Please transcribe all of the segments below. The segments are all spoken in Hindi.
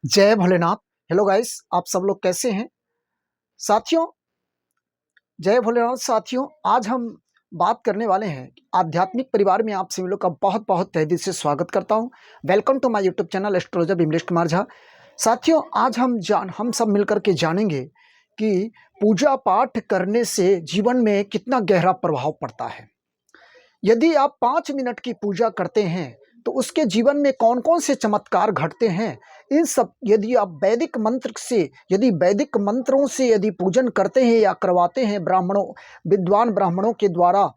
जय भोलेनाथ। हेलो गाइस, आप सब लोग कैसे हैं साथियों? जय भोलेनाथ साथियों। आज हम बात करने वाले हैं आध्यात्मिक परिवार में। आप सभी लोग का बहुत बहुत तहे दिल से स्वागत करता हूं। Welcome to my YouTube channel astrologer Bimlesh Kumar Jha. साथियों, आज हम सब मिलकर के जानेंगे कि पूजा पाठ करने से जीवन में कितना गहरा प्रभाव पड़ता है। यदि आप 5 मिनट की पूजा करते हैं तो उसके जीवन में कौन कौन से चमत्कार घटते हैं, इन सब यदि आप वैदिक मंत्रों से यदि पूजन करते हैं या करवाते हैं विद्वान ब्राह्मणों के द्वारा,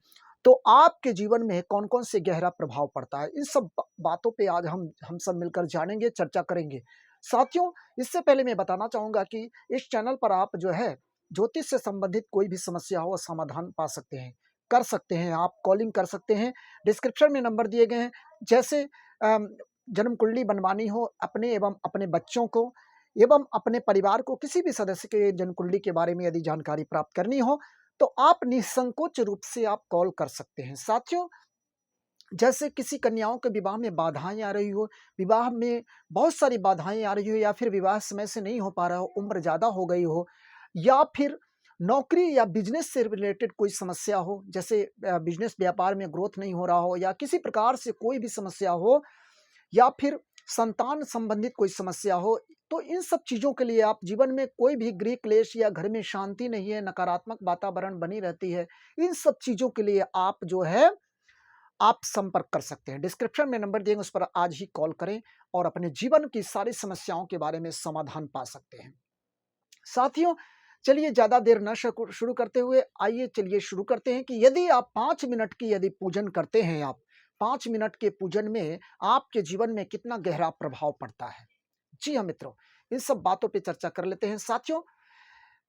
तो आपके जीवन में कौन कौन से गहरा प्रभाव पड़ता है, इन सब बातों पे आज हम सब मिलकर जानेंगे, चर्चा करेंगे। साथियों, इससे पहले मैं बताना चाहूंगा कि इस चैनल पर आप जो है ज्योतिष से संबंधित कोई भी समस्या हो समाधान पा सकते हैं, कर सकते हैं। आप कॉलिंग कर सकते हैं, डिस्क्रिप्शन में नंबर दिए गए हैं। जैसे जन्म कुंडली बनवानी हो अपने एवं अपने बच्चों को एवं अपने परिवार को, किसी भी सदस्य के जन्म कुंडली के बारे में यदि जानकारी प्राप्त करनी हो तो आप निसंकोच रूप से आप कॉल कर सकते हैं। साथियों, जैसे किसी कन्याओं के विवाह में बाधाएं आ रही हो, विवाह में बहुत सारी बाधाएं आ रही हो, या फिर विवाह समय से नहीं हो पा रहा हो, उम्र ज़्यादा हो गई हो, या फिर नौकरी या बिजनेस से रिलेटेड कोई समस्या हो, जैसे बिजनेस व्यापार में ग्रोथ नहीं हो रहा हो, या किसी प्रकार से कोई भी समस्या हो, या फिर संतान संबंधित कोई समस्या हो, तो इन सब चीज़ों के लिए आप जीवन में कोई भी गृह क्लेश या घर में शांति नहीं है, नकारात्मक वातावरण बनी रहती है, इन सब चीज़ों के लिए आप जो है आप संपर्क कर सकते हैं। डिस्क्रिप्शन में नंबर देंगे, उस पर आज ही कॉल करें और अपने जीवन की सारी समस्याओं के बारे में समाधान पा सकते हैं। साथियों, चलिए ज़्यादा देर न शुरू करते हुए आइए चलिए शुरू करते हैं कि यदि आप 5 मिनट की यदि पूजन करते हैं, आप 5 मिनट के पूजन में आपके जीवन में कितना गहरा प्रभाव पड़ता है। जी हाँ मित्रों, इन सब बातों पर चर्चा कर लेते हैं। साथियों,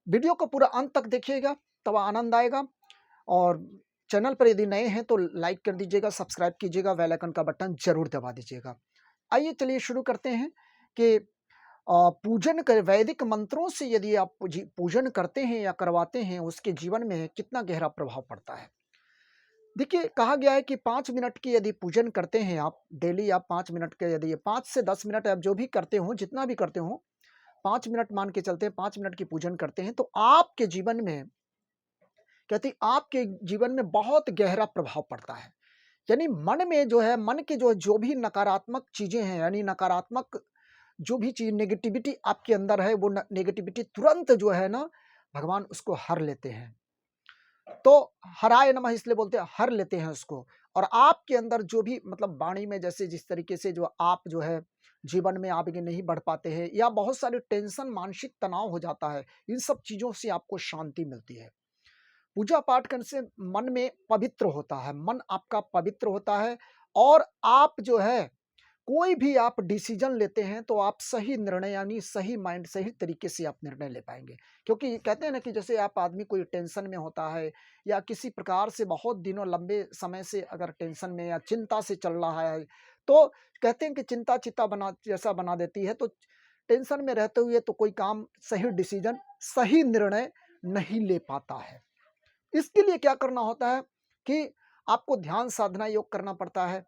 वीडियो को पूरा अंत तक देखिएगा तब आनंद आएगा, और चैनल पर यदि नए हैं तो लाइक कर दीजिएगा, सब्सक्राइब कीजिएगा, बेल आइकन का बटन जरूर दबा दीजिएगा। आइए चलिए शुरू करते हैं कि पूजन कर वैदिक मंत्रों से यदि आप पूजन करते हैं या करवाते हैं, उसके जीवन में कितना गहरा प्रभाव पड़ता है। देखिए, कहा गया है कि 5 मिनट की यदि पूजन करते हैं आप, डेली आप 5 मिनट के, यदि 5 से 10 मिनट आप जो भी करते हो, जितना भी करते हो, 5 मिनट मान के चलते हैं, 5 मिनट की पूजन करते हैं, तो आपके जीवन में कहती आपके जीवन में बहुत गहरा प्रभाव पड़ता है। यानी मन में जो है, मन के जो भी नकारात्मक चीजें हैं, यानी नकारात्मक जो भी चीज नेगेटिविटी आपके अंदर है, वो नेगेटिविटी तुरंत जो है ना, भगवान उसको हर लेते हैं। तो हराय नमः इसलिए बोलते हैं, हर लेते हैं उसको। और आपके अंदर जो भी मतलब वाणी में, जैसे जिस तरीके से जो आप जो है जीवन में आगे नहीं बढ़ पाते हैं, या बहुत सारे टेंशन, मानसिक तनाव हो जाता है, इन सब चीजों से आपको शांति मिलती है। पूजा पाठ करने से मन में पवित्र होता है, मन आपका पवित्र होता है, और आप जो है कोई भी आप डिसीजन लेते हैं तो आप सही निर्णय, यानी सही माइंड, सही तरीके से आप निर्णय ले पाएंगे। क्योंकि कहते हैं ना कि जैसे आप आदमी कोई टेंशन में होता है, या किसी प्रकार से बहुत दिनों लंबे समय से अगर टेंशन में या चिंता से चल रहा है, तो कहते हैं कि चिंता चित्ता बना जैसा बना देती है। तो टेंशन में रहते हुए तो कोई काम, सही डिसीजन, सही निर्णय नहीं ले पाता है। इसके लिए क्या करना होता है कि आपको ध्यान साधना योग करना पड़ता है।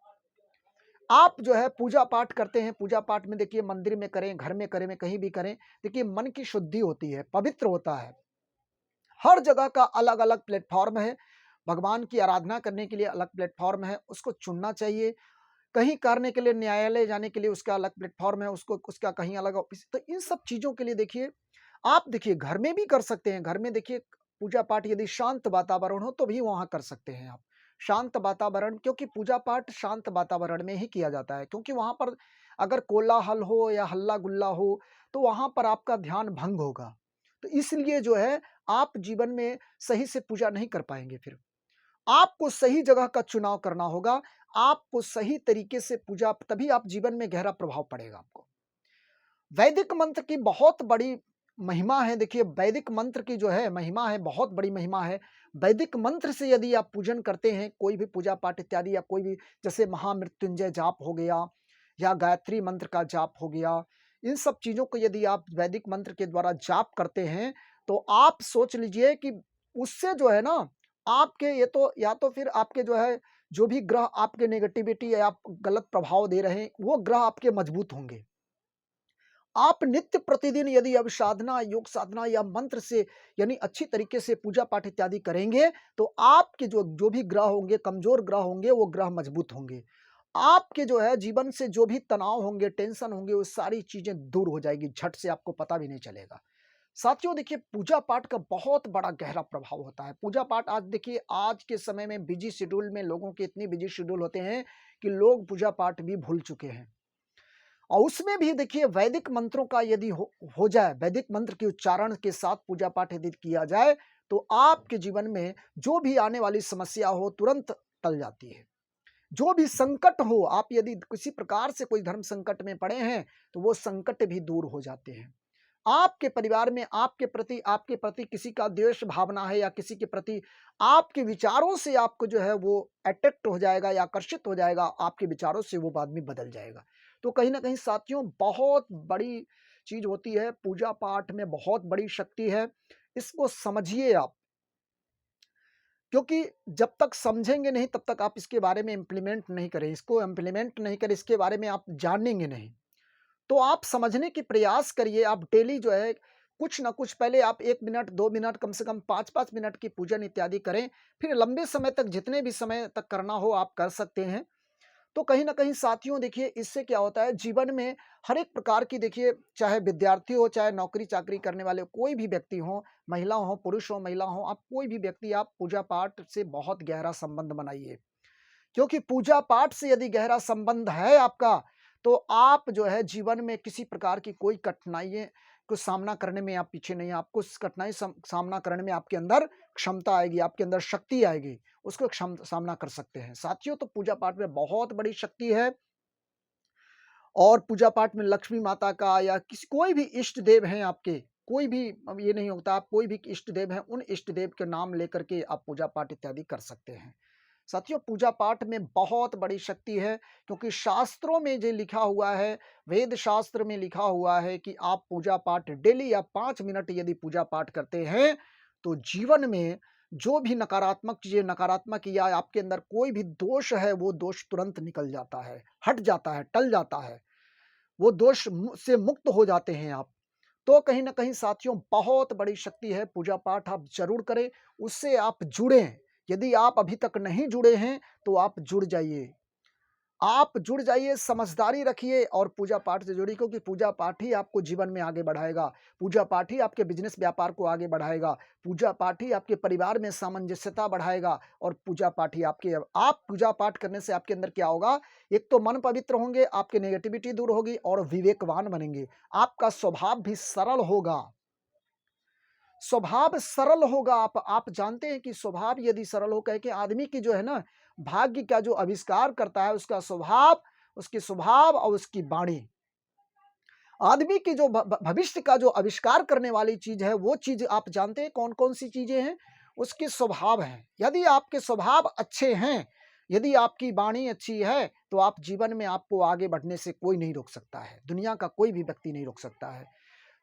आप जो है पूजा पाठ करते हैं, पूजा पाठ में देखिए मंदिर में करें, घर में करें, कहीं भी करें, देखिए मन की शुद्धि होती है, पवित्र होता है। हर जगह का अलग अलग प्लेटफॉर्म है, भगवान की आराधना करने के लिए अलग प्लेटफॉर्म है, उसको चुनना चाहिए। कहीं करने के लिए, न्यायालय जाने के लिए उसका अलग प्लेटफॉर्म है, उसको उसका कहीं अलग ऑफिस। तो इन सब चीजों के लिए देखिए, आप देखिए घर में भी कर सकते हैं। घर में देखिए पूजा पाठ यदि शांत वातावरण हो तो भी वहां कर सकते हैं आप। शांत वातावरण, क्योंकि पूजा पाठ शांत वातावरण में ही किया जाता है, क्योंकि वहां पर अगर कोलाहल हो या हल्ला गुल्ला हो तो वहां पर आपका ध्यान भंग होगा। तो इसलिए जो है आप जीवन में सही से पूजा नहीं कर पाएंगे। फिर आपको सही जगह का चुनाव करना होगा, आपको सही तरीके से पूजा, तभी आप जीवन में गहरा प्रभाव पड़ेगा आपको। वैदिक मंत्र की बहुत बड़ी महिमा है। देखिए, वैदिक मंत्र की जो है महिमा है, बहुत बड़ी महिमा है। वैदिक मंत्र से यदि आप पूजन करते हैं, कोई भी पूजा पाठ इत्यादि, या कोई भी जैसे महामृत्युंजय जाप हो गया, या गायत्री मंत्र का जाप हो गया, इन सब चीजों को यदि आप वैदिक मंत्र के द्वारा जाप करते हैं, तो आप सोच लीजिए कि उससे जो है ना, आपके ये तो, या तो फिर आपके जो है जो भी ग्रह आपके नेगेटिविटी या आप गलत प्रभाव दे रहे हैं, वो ग्रह आपके मजबूत होंगे। आप नित्य प्रतिदिन यदि अब साधना, योग साधना या मंत्र से यानी अच्छी तरीके से पूजा पाठ इत्यादि करेंगे, तो आपके जो जो भी ग्रह होंगे, कमजोर ग्रह होंगे, वो ग्रह मजबूत होंगे। आपके जो है जीवन से जो भी तनाव होंगे, टेंशन होंगे, वो सारी चीजें दूर हो जाएगी, झट से आपको पता भी नहीं चलेगा। साथियों देखिए, पूजा पाठ का बहुत बड़ा गहरा प्रभाव होता है। पूजा पाठ आज देखिए, आज के समय में बिजी शेड्यूल में लोगों के इतनी बिजी शेड्यूल होते हैं कि लोग पूजा पाठ भी भूल चुके हैं। और उसमें भी देखिए, वैदिक मंत्रों का यदि हो जाए, वैदिक मंत्र के उच्चारण के साथ पूजा पाठ यदि किया जाए, तो आपके जीवन में जो भी आने वाली समस्या हो तुरंत टल जाती है। जो भी संकट हो, आप यदि किसी प्रकार से कोई धर्म संकट में पड़े हैं, तो वो संकट भी दूर हो जाते हैं। आपके परिवार में आपके प्रति किसी का द्वेष भावना है, या किसी के प्रति आपके विचारों से आपको जो है वो अट्रैक्ट हो जाएगा या आकर्षित हो जाएगा, आपके विचारों से वो आदमी बदल जाएगा। तो कहीं ना कहीं साथियों, बहुत बड़ी चीज होती है, पूजा पाठ में बहुत बड़ी शक्ति है। इसको समझिए आप, क्योंकि जब तक समझेंगे नहीं तब तक आप इसके बारे में इम्प्लीमेंट नहीं करें, इसको इम्प्लीमेंट नहीं करें, इसके बारे में आप जानेंगे नहीं। तो आप समझने की प्रयास करिए। आप डेली जो है कुछ ना कुछ, पहले आप 1 मिनट 2 मिनट, कम से कम 5-5 मिनट की पूजन इत्यादि करें। फिर लंबे समय तक, जितने भी समय तक करना हो आप कर सकते हैं। तो कहीं न कहीं साथियों देखिए, इससे क्या होता है जीवन में, हर एक प्रकार की देखिए, चाहे विद्यार्थी हो, चाहे नौकरी-चाकरी करने वाले हो, कोई भी व्यक्ति हो, महिला हो, पुरुष हो, महिला हो, आप कोई भी व्यक्ति, आप पूजा पाठ से बहुत गहरा संबंध बनाइए। क्योंकि पूजा पाठ से यदि गहरा संबंध है आपका, तो आप जो है जीवन में किसी प्रकार की कोई कठिनाइयों को सामना करने में आप पीछे नहीं हैं। आपको उस कठिनाई सामना करने में आपके अंदर क्षमता आएगी, आपके अंदर शक्ति आएगी, उसको सामना कर सकते हैं। साथियों, तो पूजा पाठ में बहुत बड़ी शक्ति है। और पूजा पाठ में लक्ष्मी माता का, या किसी कोई भी इष्ट देव हैं आपके, कोई भी, अब ये नहीं होता, आप कोई भी इष्ट देव हैं, उन इष्ट देव के नाम लेकर के आप पूजा पाठ इत्यादि कर सकते हैं। साथियों, पूजा पाठ में बहुत बड़ी शक्ति है, क्योंकि शास्त्रों में जो लिखा हुआ है, वेद शास्त्र में लिखा हुआ है कि आप पूजा पाठ डेली या 5 मिनट यदि पूजा पाठ करते हैं, तो जीवन में जो भी नकारात्मक चीजें, नकारात्मक या आपके अंदर कोई भी दोष है, वो दोष तुरंत निकल जाता है, हट जाता है, टल जाता है। वो दोष से मुक्त हो जाते हैं आप। तो कहीं न कहीं साथियों, बहुत बड़ी शक्ति है, पूजा पाठ आप ज़रूर करें, उससे आप जुड़ें। यदि आप अभी तक नहीं जुड़े हैं, तो आप जुड़ जाइए। आप जुड़ जाइए, समझदारी रखिए और पूजा पाठ से जुड़िए, क्योंकि पूजा पाठ ही आपको जीवन में आगे बढ़ाएगा। पूजा पाठ ही आपके बिज़नेस व्यापार को आगे बढ़ाएगा। पूजा पाठ ही आपके परिवार में सामंजस्यता बढ़ाएगा, और पूजा पाठ ही आप पूजा पाठ करने से आपके अंदर क्या होगा, एक तो मन पवित्र होंगे, आपकी नेगेटिविटी दूर होगी और विवेकवान बनेंगे। आपका स्वभाव भी सरल होगा। स्वभाव सरल होगा। आप जानते हैं कि स्वभाव यदि सरल हो, कह के आदमी की जो है ना, भाग्य का जो आविष्कार करता है उसका स्वभाव, उसके स्वभाव और उसकी वाणी। आदमी की जो भविष्य का जो आविष्कार करने वाली चीज है, वो चीज आप जानते हैं कौन कौन सी चीजें हैं? उसके स्वभाव हैं। यदि आपके स्वभाव अच्छे हैं, यदि आपकी वाणी अच्छी है, तो आप जीवन में, आपको आगे बढ़ने से कोई नहीं रोक सकता है, दुनिया का कोई भी व्यक्ति नहीं रोक सकता है।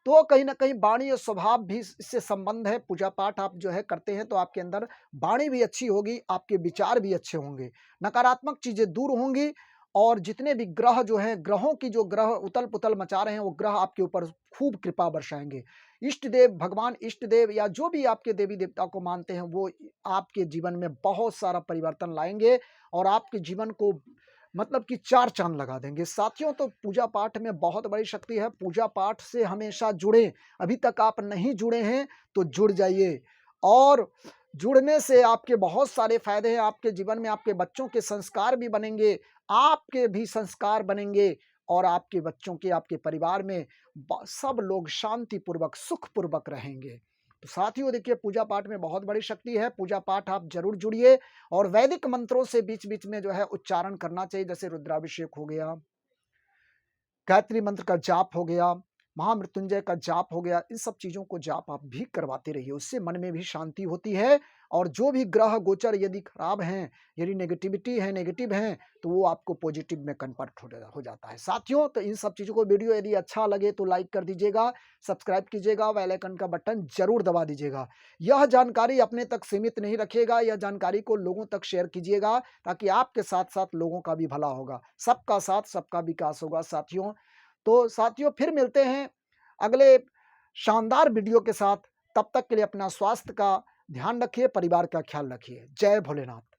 तो कहीं न कहीं वाणी और स्वभाव भी इससे संबंध है। पूजा पाठ आप जो है करते हैं, तो आपके अंदर वाणी भी अच्छी होगी, आपके विचार भी अच्छे होंगे, नकारात्मक चीज़ें दूर होंगी, और जितने भी ग्रह जो हैं, ग्रहों की जो ग्रह उथल-पुथल मचा रहे हैं, वो ग्रह आपके ऊपर खूब कृपा बरसाएँगे। इष्ट देव, भगवान इष्ट देव या जो भी आपके देवी-देवता को मानते हैं, वो आपके जीवन में बहुत सारा परिवर्तन लाएँगे, और आपके जीवन को मतलब कि 4 चाँद लगा देंगे। साथियों, तो पूजा पाठ में बहुत बड़ी शक्ति है। पूजा पाठ से हमेशा जुड़ें। अभी तक आप नहीं जुड़े हैं, तो जुड़ जाइए, और जुड़ने से आपके बहुत सारे फ़ायदे हैं। आपके जीवन में आपके बच्चों के संस्कार भी बनेंगे, आपके भी संस्कार बनेंगे, और आपके बच्चों के, आपके परिवार में सब लोग शांतिपूर्वक, सुखपूर्वक रहेंगे। तो साथियों देखिए, पूजा पाठ में बहुत बड़ी शक्ति है। पूजा पाठ आप ज़रूर जुड़िए, और वैदिक मंत्रों से बीच-बीच में जो है उच्चारण करना चाहिए, जैसे रुद्राभिषेक हो गया, गायत्री मंत्र का जाप हो गया, महामृत्युंजय का जाप हो गया। इन सब चीज़ों को जाप आप भी करवाते रहिए, उससे मन में भी शांति होती है, और जो भी ग्रह गोचर यदि खराब हैं, यदि नेगेटिविटी है, नेगेटिव हैं, तो वो आपको पॉजिटिव में कन्वर्ट हो जाता है। साथियों, तो इन सब चीज़ों को, वीडियो यदि अच्छा लगे तो लाइक कर दीजिएगा, सब्सक्राइब कीजिएगा, बेल आइकन का बटन ज़रूर दबा दीजिएगा। यह जानकारी अपने तक सीमित नहीं रखिएगा, यह जानकारी को लोगों तक शेयर कीजिएगा, ताकि आपके साथ-साथ लोगों का भी भला होगा। सबका साथ, सबका विकास होगा। साथियों, तो साथियों फिर मिलते हैं अगले शानदार वीडियो के साथ। तब तक के लिए अपना स्वास्थ्य का ध्यान रखिए, परिवार का ख्याल रखिए। जय भोलेनाथ।